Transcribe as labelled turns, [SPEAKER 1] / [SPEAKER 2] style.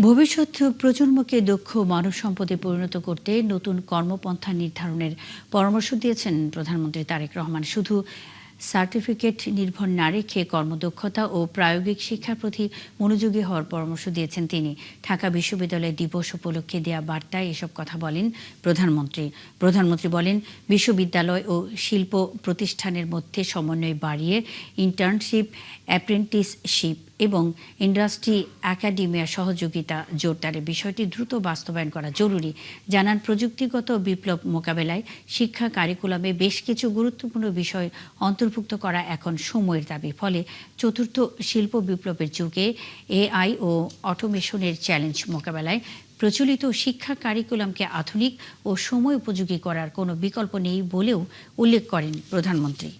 [SPEAKER 1] ভবিষ্যৎ প্রজন্মকে দক্ষ মানব সম্পদে পরিণত করতে নতুন কর্মপন্থা নির্ধারণের পরামর্শ দিয়েছেন প্রধানমন্ত্রী তারেক রহমান। শুধু সার্টিফিকেট নির্ভর না রেখে কর্মদক্ষতা ও প্রায়োগিক শিক্ষার প্রতি মনোযোগী হওয়ার পরামর্শ দিয়েছেন তিনি। ঢাকা বিশ্ববিদ্যালয় দিবস উপলক্ষে দেয়া বার্তায় এসব কথা বলেন প্রধানমন্ত্রী বলেন, বিশ্ববিদ্যালয় ও শিল্প প্রতিষ্ঠানের মধ্যে সমন্বয় বাড়িয়ে ইন্টার্নশিপ, অ্যাপ্রেন্টিসশিপ এবং ইন্ডাস্ট্রি একাডেমিয়া সহযোগিতা জোরদারে বিষয়টি দ্রুত বাস্তবায়ন করা জরুরি। জানান, প্রযুক্তিগত বিপ্লব মোকাবেলায় শিক্ষা কারিকুলামে বেশ কিছু গুরুত্বপূর্ণ বিষয় অন্তর্ভুক্ত করা এখন সময়ের দাবি। ফলে চতুর্থ শিল্প বিপ্লবের যুগে এআই ও অটোমেশনের চ্যালেঞ্জ মোকাবেলায় প্রচলিত শিক্ষা কারিকুলামকে আধুনিক ও সময় উপযোগী করার কোনো বিকল্প নেই বলেও উল্লেখ করেন প্রধানমন্ত্রী।